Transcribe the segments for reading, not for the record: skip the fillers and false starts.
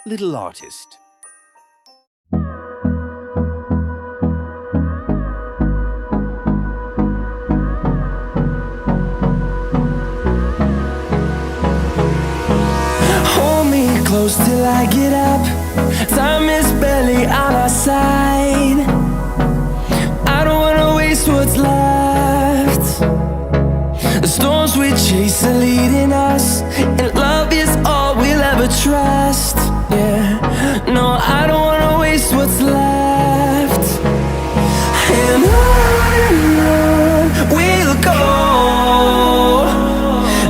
little artist. Hold me close till I get up. Time is barely on our side. I don't wanna waste what's left. The storms we chase are leading us, and love is all we'll ever trust. Yeah, no, I don't wanna waste what's left. And on we'll go,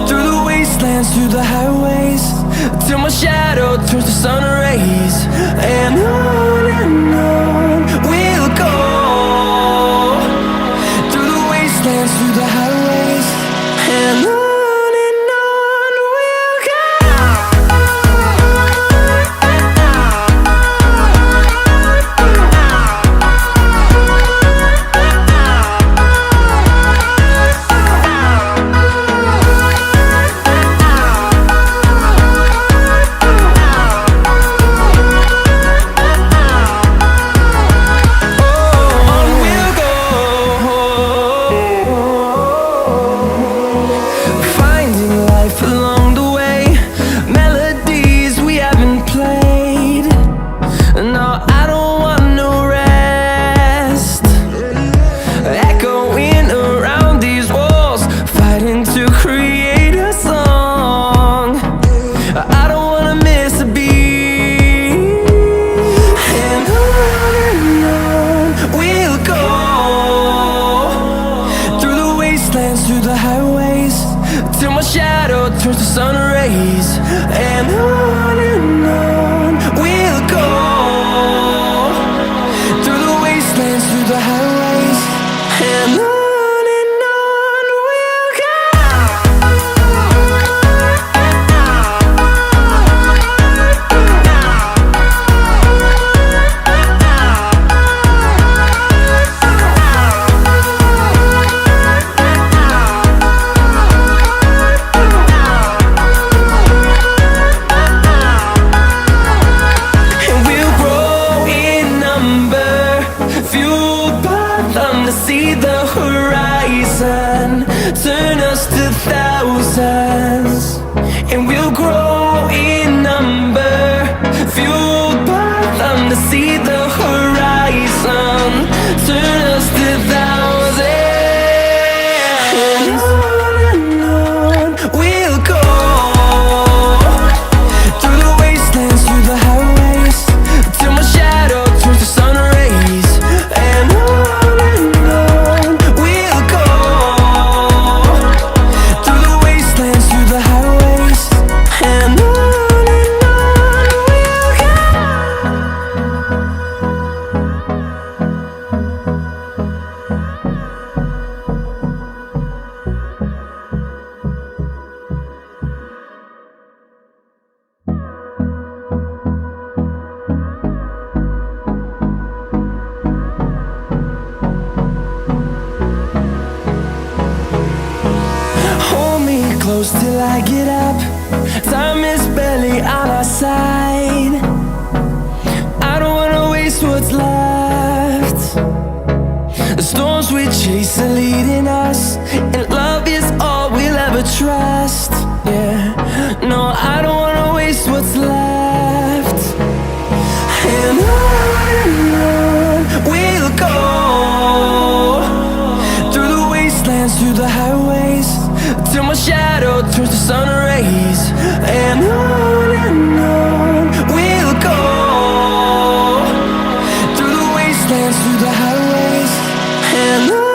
through the wastelands, through the highways, till my shadow turns to sun rays. And on we'll go, through the wastelands, through the highways, and on we'll go. Through the highways, till my shadow turns to sun rays. And on we'll go, through the wastelands, through the highways, and on we'll go. See the horizon, turn us to thousands, and we'll grow in number, fueled by them. To see the horizon, turn us to thousands, and on we'll go, through the wastelands, through the highways, till my shadow turns to sun rays. And close till I get up. Time is barely on our side. I don't wanna waste what's left. The storms we chase are leading us, and love is all we'll ever trust. Yeah, no, I don't wanna waste what's left. And on we'll go, through the wastelands, through the highways, till my shadow turns to sun rays. And on we'll go, through the wastelands, through the highways, and on.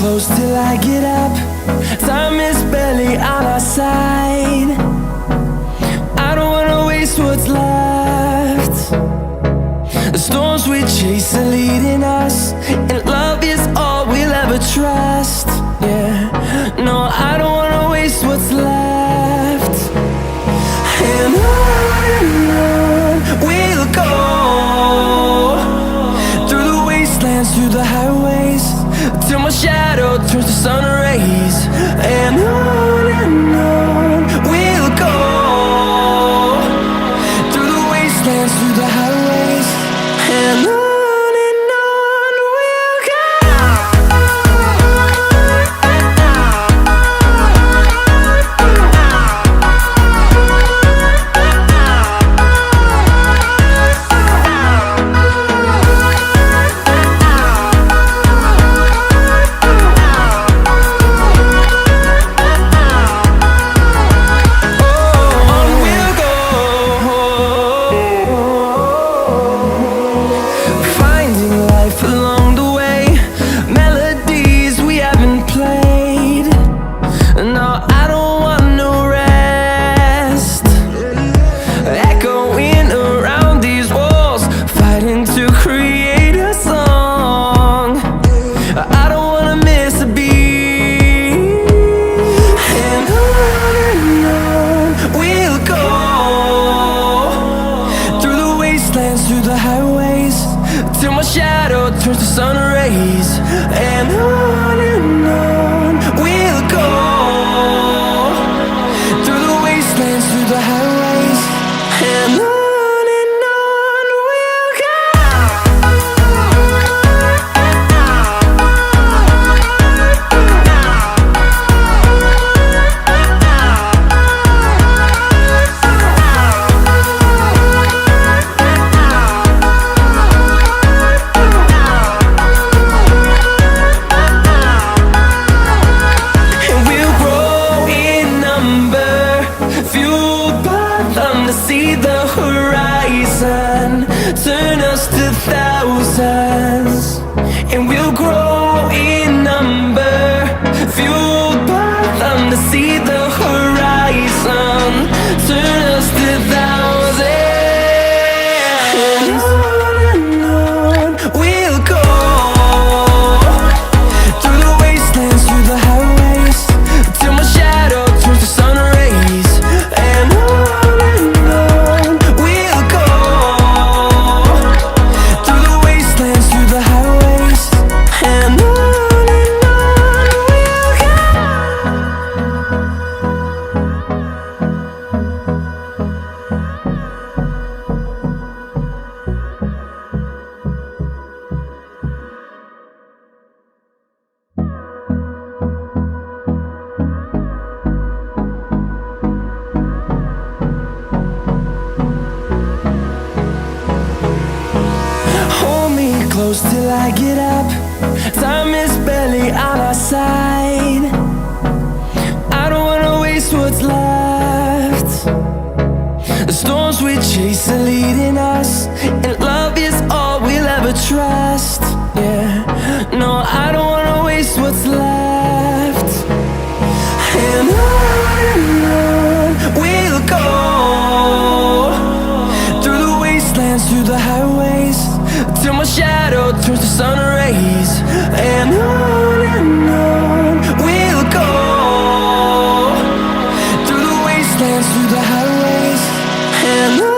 close till I get up. Time is barely on our side. I don't wanna waste what's left. The storms we chase are leading us, and love is all we'll ever trust. Yeah, no, I don't wanna waste what's left. And on we'll go, through the wastelands, through the highways, till my shadow turns to sun rays. And on we'll go, through the wastelands, through the highways, and on. Through the highways, till my shadow turns to sun rays. And on we'll go, through the wastelands, through the highways, and on. See the horizon turn us to thousands, and we'll grow in number, fueled by them. To see the horizon turn us to thousands, and on we'll go, through the wastelands, through the highways, till my shadow turns to sun rays. And close till I get up. Time is barely on our side. I don't wanna waste what's left. The storms we chase are leading us, and love is all we'll ever trust. Yeah, no, I don't wanna waste what's left. And on we'll go, through the wastelands, through the highways, till my shadow turns to sun rays. And on we'll go, through the wastelands, through the highways, and on.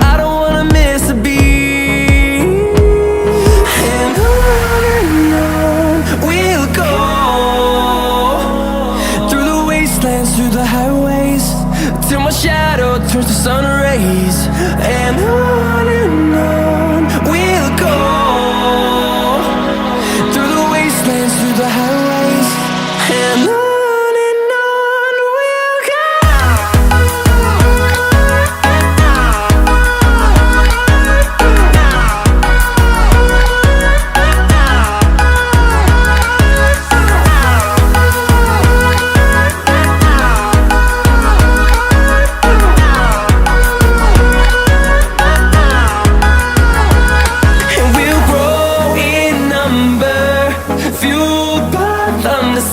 I don't wanna miss a beat. And till my shadow turns to sun rays. And on we'll go, through the wastelands, through the highways, and on we'll go.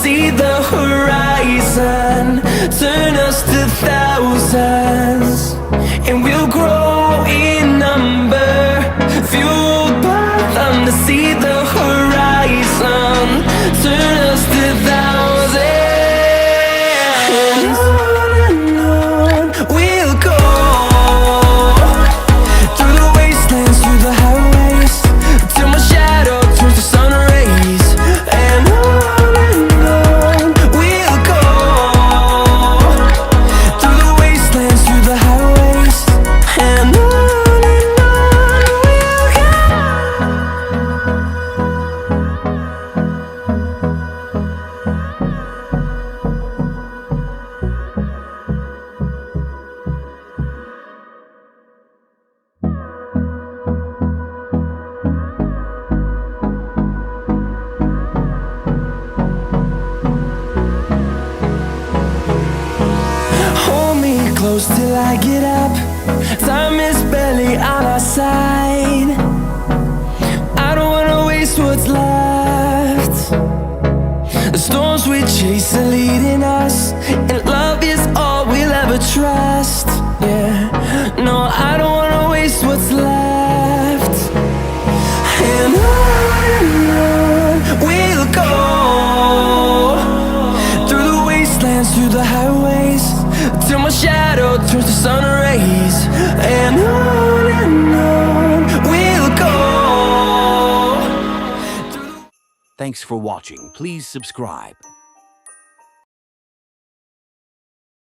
See the horizon, turn us to thousands, and we'll grow in number, fueled by them to see the horizon, turn us to thousands, and on we'll go, through the wastelands, through the highways, till my shadow turns to sun rays, and close till I get up. Time is barely on our side. I don't wanna waste what's left. The storms we chase are leading us, and love is all we'll ever trust. Yeah, no, I don't wanna waste what's left. And on we'll go, through the wastelands, through the highways, till my shadow turns to sun rays, and on we'll go. Thanks for watching. Please subscribe.